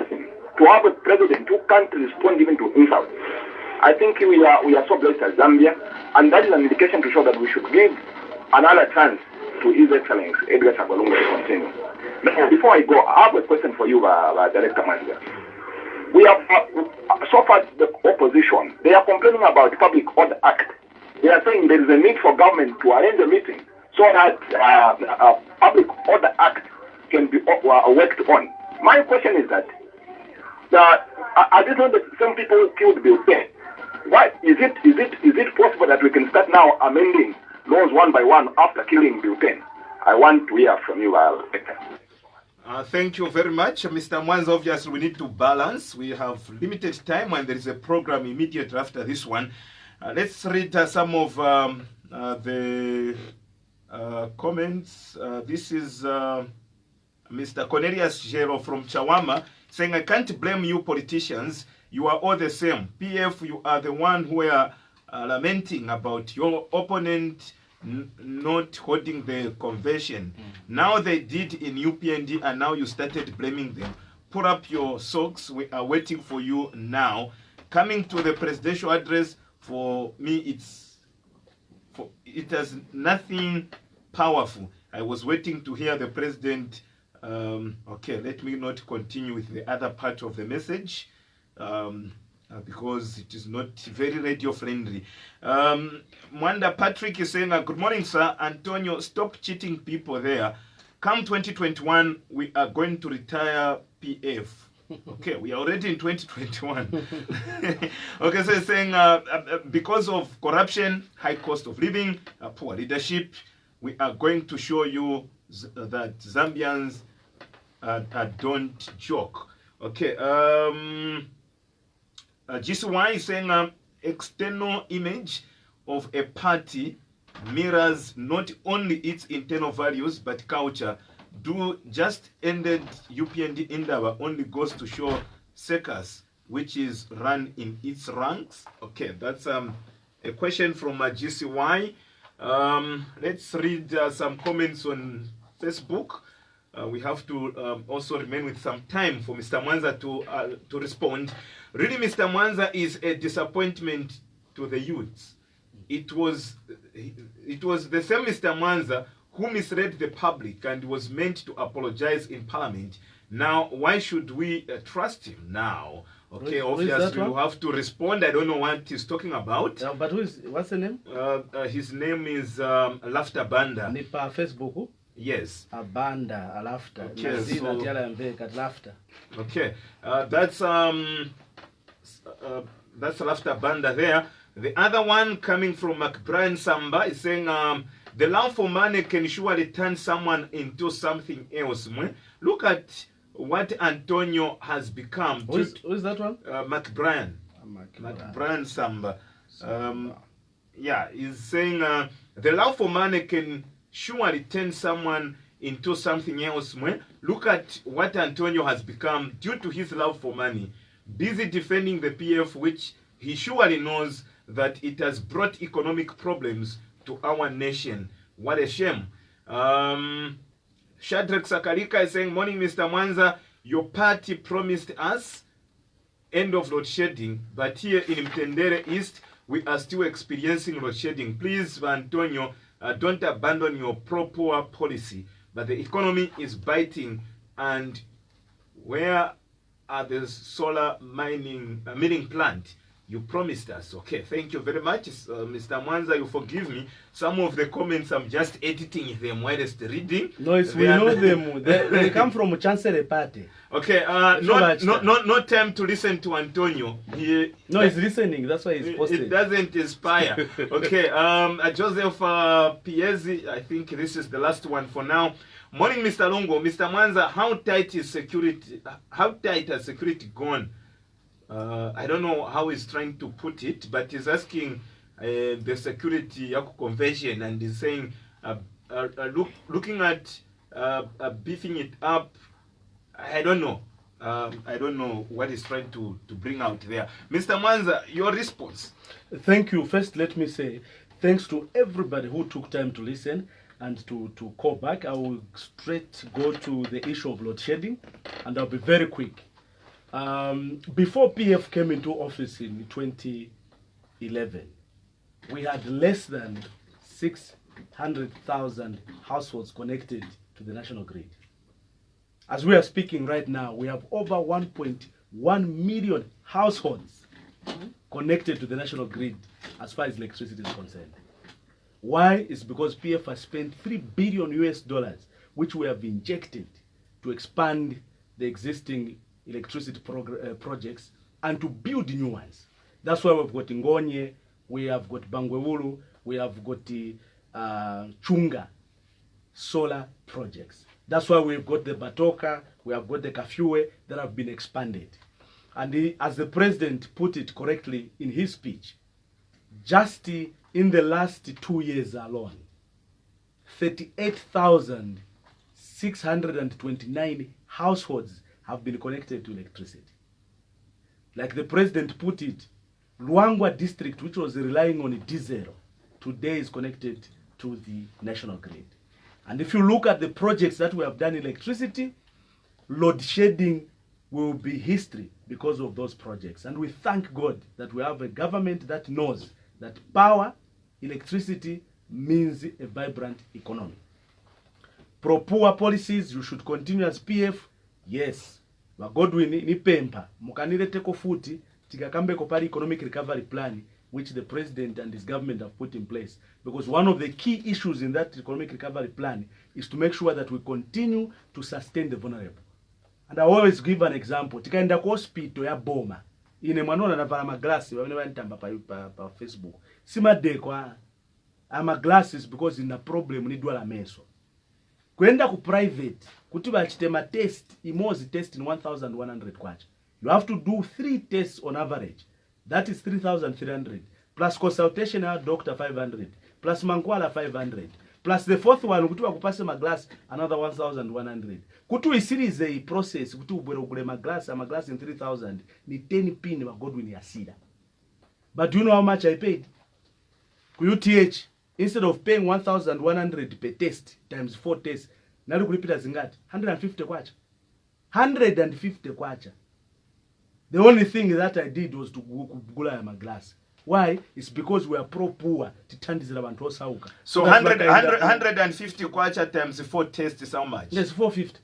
thing to have a president who can't respond even to insults. I think we are so blessed as Zambia, and that is an indication to show that we should give another chance to His Excellency Edgar Lungu to continue. Now, before I go, I have a question for you, Director Manager. We have so far the opposition. They are complaining about the Public Order Act. They are saying there is a need for government to arrange a meeting so that Public Order Act can be worked on. My question is that are these not the same people who killed Bilton? Why is it possible that we can start now amending laws one by one after killing Bilton? I want to hear from you, Victor. Thank you very much, Mr. Mwanza. Obviously, we need to balance. We have limited time, and there is a program immediately after this one. Let's read some of the comments. This is Mr. Cornelius Jero from Chawama saying, I can't blame you politicians. You are all the same. PF, you are the one who are lamenting about your opponent not holding the convention. Now they did in UPND, and now you started blaming them. Put up your socks. We are waiting for you now. Coming to the presidential address, for me, it has nothing powerful. I was waiting to hear the president. Okay, let me not continue with the other part of the message because it is not very radio friendly. Mwanda Patrick is saying, good morning, sir. Antonio, stop cheating people there. Come 2021, we are going to retire PF. Okay, we are already in 2021. Okay, so it's saying because of corruption, high cost of living, poor leadership, we are going to show you that Zambians don't joke. Okay, GCY is saying external image of a party mirrors not only its internal values but culture. Do just ended UPND Indaba only goes to show Sekas, which is run in its ranks. Okay, that's a question from GCY. Let's read some comments on Facebook. We have to also remain with some time for Mr. Mwanza to respond. Really, Mr. Mwanza is a disappointment to the youths. It was the same Mr. Mwanza who misled the public and was meant to apologize in Parliament. Now, why should we trust him now? Okay, obviously you have to respond. I don't know what he's talking about. But what's the name? His name is Laughter Banda. Nipa Facebook? Yes. Abanda, Laughter. Okay, Laughter. Okay, that's Laughter Banda there. The other one coming from McBrien Samba is saying, the love for money can surely turn someone into something else. Look at what Antonio has become. Who is that one? McBrien. McBrien Samba. Yeah, he's saying the love for money can surely turn someone into something else. Look at what Antonio has become due to his love for money. Busy defending the PF, which he surely knows that it has brought economic problems to our nation. What a shame. Shadrach Sakarika is saying, morning, Mr. Mwanza. Your party promised us end of load shedding, but here in Mtendere East, we are still experiencing load shedding. Please, Antonio, don't abandon your pro-poor policy. But the economy is biting, and where are the solar milling plant you promised us? Okay, thank you very much, Mr. Mwanza. You forgive me. Some of the comments I'm just editing them whilst reading. No, we know them. They come from Chancellor Party. Okay, no time to listen to Antonio. He's listening. That's why he's posting. It doesn't inspire. Okay, Joseph Piezzi, I think this is the last one for now. Morning, Mr. Lungu. Mr. Mwanza, how tight is security? How tight has security gone? I don't know how he's trying to put it, but he's asking the security convention, and he's saying, looking at beefing it up. I don't know. I don't know what he's trying to bring out there. Mr. Mwanza, your response. Thank you. First, let me say thanks to everybody who took time to listen and to call back. I will straight go to the issue of load shedding, and I'll be very quick. Before PF came into office in 2011, we had less than 600,000 households connected to the national grid. As we are speaking right now, we have over 1.1 million households connected to the national grid as far as electricity is concerned. Why? It's because PF has spent $3 billion, which we have injected to expand the existing electricity projects and to build new ones. That's why we've got Ngonye, we have got Bangwewulu, we have got Chunga solar projects. That's why we've got the Batoka, we have got the Kafue that have been expanded. And as the president put it correctly in his speech, just in the last 2 years alone, 38,629 households have been connected to electricity. Like the president put it, Luangwa district, which was relying on diesel, today is connected to the national grid. And if you look at the projects that we have done in electricity, load shedding will be history because of those projects. And we thank God that we have a government that knows that power, electricity, means a vibrant economy. Pro-poor policies, you should continue as PF. Yes, Godwin ni pempa mukanire teko futi tikakambe ko pali economic recovery plan which the president and his government have put in place, because one of the key issues in that economic recovery plan is to make sure that we continue to sustain the vulnerable. And I always give an example. Tikaenda ku hospital ya Boma ine mwanona navala maglasi wamene banitamba pa Facebook simade kwa ama glasses because ina problem ni dwala meso. Kwenda ku private kuti bachite test imozi test in 1,100 kwacha. You have to do 3 tests on average. That is 3,300 plus consultation ya doctor 500 plus mankwala 500 plus the fourth one kuti bakupase maglass another 1,100. Kuti isirize a process kuti ubwere ukule maglass in 3,000 ni 10 pin ba Godwin yasida. But do you know how much I paid? Ku UTH, instead of paying 1,100 per test times 4 tests, nali kulipita zingati 150 kwacha. 150 kwacha. The only thing that I did was to gula my glass. Why? It's because we are pro-poor. So 150 kwacha times 4 tests is how much? Yes, 450.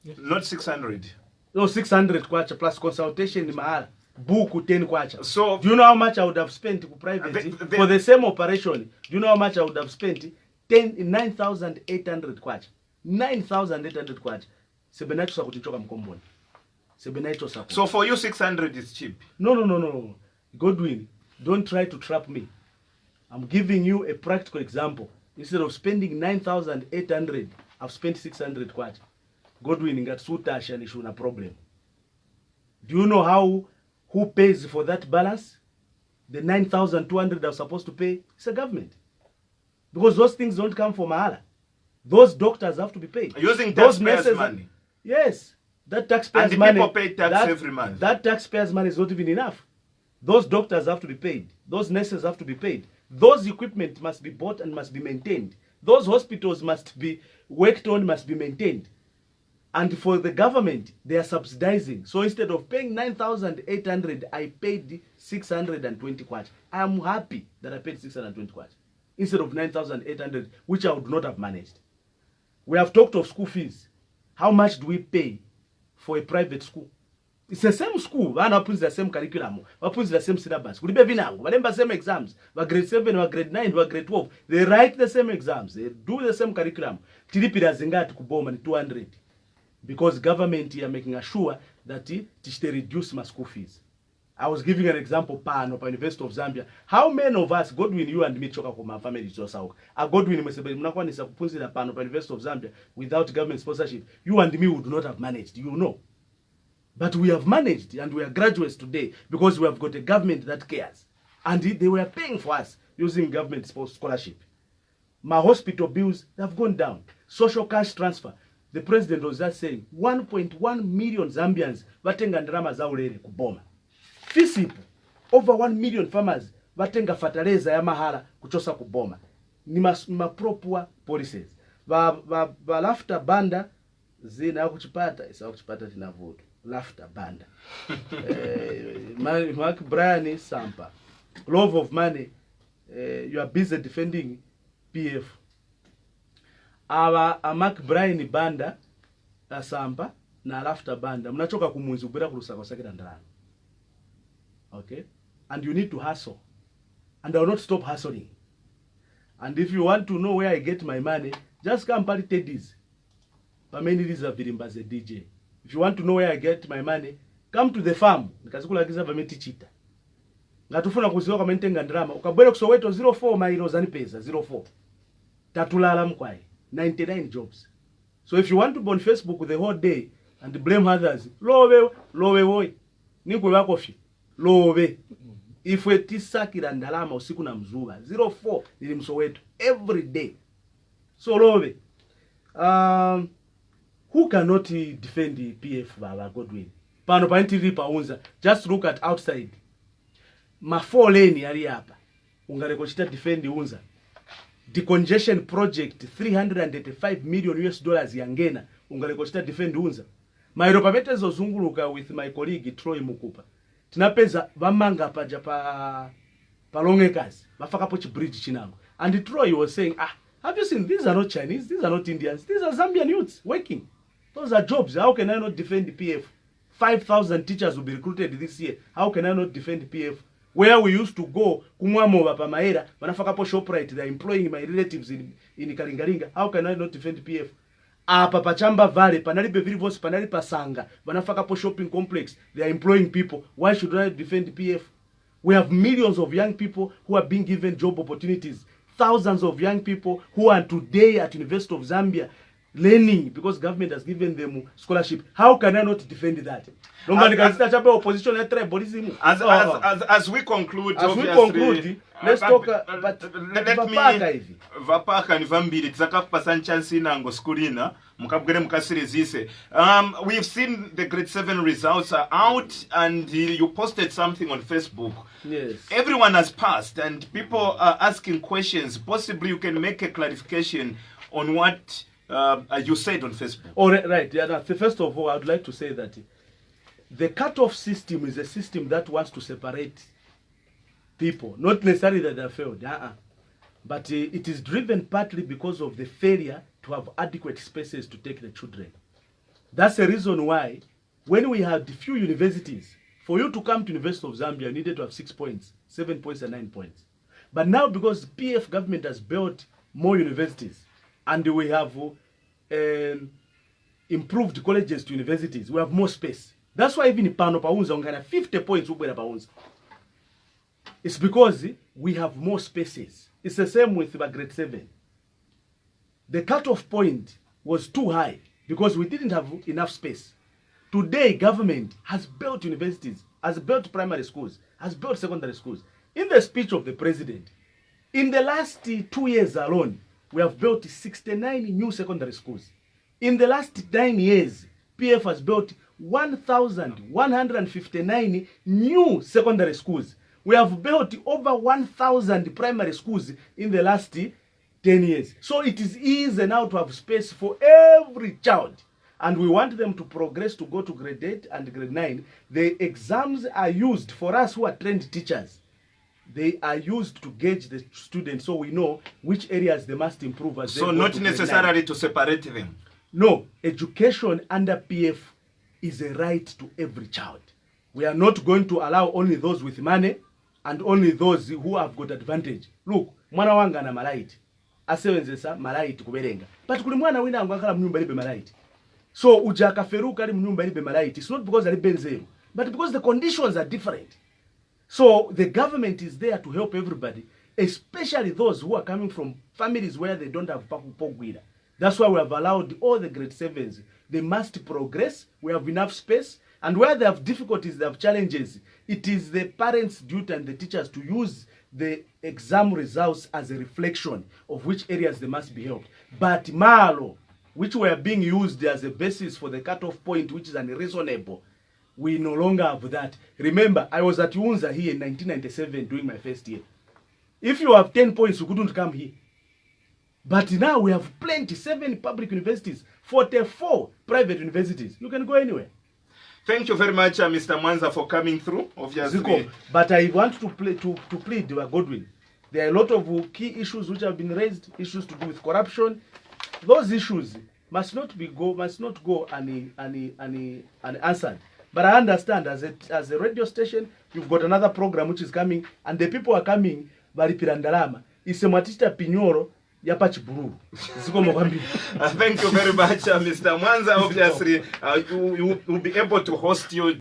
Yes. Not 600. No, 600 kwacha plus consultation in mahala. Buku 10 kwacha. So do you know how much I would have spent privately for the same operation? Do you know how much I would have spent? 9,800 kwacha. 9,800 kwacha. Sebenacho sa kutichoka mkomboni. So for you 600 is cheap? No. Godwin, don't try to trap me. I'm giving you a practical example. Instead of spending 9,800, I've spent 600 kwacha. Godwin got sutasha and issue na problem. Do you know who pays for that balance? The 9,200 I was supposed to pay, it's a government. because those things don't come from mahala. Those doctors have to be paid. Using Those taxpayers' nurses money. Yes, that taxpayers' And the money. people pay tax every month. That taxpayers' money is not even enough. Those doctors have to be paid. Those nurses have to be paid. Those equipment must be bought and must be maintained. Those hospitals must be worked on, must be maintained. And for the government, they are subsidizing. So instead of paying 9,800, I paid 620 kwacha. I am happy that I paid 620 kwacha instead of 9,800, which I would not have managed. We have talked of school fees. How much do we pay for a private school? It's the same school. They put the same curriculum. They put the same syllabus. They remember the same exams. They grade 7, they grade 9, they grade 12. They write the same exams. They do the same curriculum. Tilipira zingati kuboma ni 200. Because government are making sure that they reduce my school fees. I was giving an example, Pan of University of Zambia. How many of us, Godwin, you and me, choka from my family, Godwin, Pan of University of Zambia without government sponsorship, you and me would not have managed, you know. But we have managed, and we are graduates today because we have got a government that cares. And they were paying for us using government scholarship. My hospital bills have gone down. Social cash transfer. The president was just saying 1.1 million Zambians vatenga ndarama za ulere kuboma. Fisipo, over 1 million farmers vatenga fertilizer ya mahala kuchosa kuboma. Ni mapropua policies. Va lafta banda zina kuchipata, isa kuchipata tinavuto. Lafta banda. Mark Brian Sampa. Love of money. You are busy defending PF. Mark Brian banda Sampa na lafta banda. Mnachoka kumuizu kubira ku Lusaka sakira ndalama. Okay? And you need to hustle. And I will not stop hustling. And if you want to know where I get my money, just come party Teddy's. Pameni liza virimbaze DJ. If you want to know where I get my money, come to the farm. Nikazikulagiza vameti chita. Ngatufuna kuziwa kama ntenga ndrama. Ukabwele kusoweto 04 mailo zanipeza 04. Tatulala mkwai. 99 jobs. So if you want to be on Facebook the whole day and blame others, lowe woi. Nikwe wako fi. Lowe. Ifwe tisakira ndalama usiku na mzuga. 04 nilimsoweto. Every day. So lowe. Who cannot defend the PF Baba Godwin? Pano paintiri pa Unza. Just look at outside. Ma 4 lane yali hapa. Ungaleko chita defend Unza. The congestion project 385 million US dollars yangena. Ungaleko chita defend Unza. Mairo pamete zozunguluka with my colleague Troy Mukupa. Tinapeza vamanga paja pa Longekazi. Bafaka pochi bridge chinango. And Troy was saying, have you seen, these are not Chinese, these are not Indians, these are Zambian youths working. Those are jobs. How can I not defend the PF? 5,000 teachers will be recruited this year. How can I not defend the PF? Where we used to go, kumwamo wapa maera, wanafaka po ShopRite, they are employing my relatives in Kalingaringa. How can I not defend the PF? Papachamba Valley, panali Bevirivos, panali Pasanga, wanafaka po shopping complex, they are employing people. Why should I defend the PF? We have millions of young people who are being given job opportunities. Thousands of young people who are today at University of Zambia learning because government has given them scholarship. How can I not defend that? Opposition as we conclude, let's talk vapaka ni vambiri tizakapasa chansi nango skulina mukabwere mukasirizise. We've seen the grade 7 results are out and you posted something on Facebook. Yes. Everyone has passed and people are asking questions. Possibly you can make a clarification on what you said on Facebook. Oh, right. Yeah, first of all, I would like to say that the cutoff system is a system that wants to separate people. Not necessarily that they failed. But it is driven partly because of the failure to have adequate spaces to take the children. That's the reason why when we had few universities, for you to come to University of Zambia, you needed to have 6 points, 7 points and 9 points. But now because the PF government has built more universities and we have improved colleges to universities, we have more space. That's why even in Pano Paunza, we have 50 points. It's because we have more spaces. It's the same with grade 7. The cutoff point was too high because we didn't have enough space. Today, government has built universities, has built primary schools, has built secondary schools. In the speech of the president, In the last 2 years alone, we have built 69 new secondary schools. In the last 9 years, PF has built 1,159 new secondary schools. We have built over 1,000 primary schools in the last 10 years. So it is easy now to have space for every child. And we want them to progress to go to grade 8 and grade 9. The exams are used for us who are trained teachers. They are used to gauge the students so we know which areas they must improve as they So go not to grade necessarily 9. to separate them. No, education under PF is a right to every child. We are not going to allow only those with money and only those who have got advantage. Look, mwana wanga na malaiti. Asewenzesa malaiti kuberenga. But kuli mwana wina angwakala mnyumba libe malaiti. So ujaka feruka ali mnyumba libe malaiti. It's not because ali benzeru, but because the conditions are different. So the government is there to help everybody, especially those who are coming from families where they don't have pogwira. That's why we have allowed all the grade 7s. They must progress. We have enough space. And where they have difficulties, they have challenges, it is the parents' duty and the teachers to use the exam results as a reflection of which areas they must be helped. But Malo, which were being used as a basis for the cutoff point, which is unreasonable, we no longer have that. Remember, I was at Unza here in 1997 doing my first year. If you have 10 points, you couldn't come here. But now we have plenty, 7 public universities, 44 private universities. You can go anywhere. Thank you very much, Mr. Mwanza, for coming through. Obviously, Ziko, but I want to plead, Godwin. There are a lot of key issues which have been raised, issues to do with corruption. Those issues must not go unanswered. But I understand as a radio station, you've got another program which is coming, and the people are coming. Balipirandalama. Isematista Pinyoro. Thank you very much, Mr. Mwanza. Obviously, you will be able to host you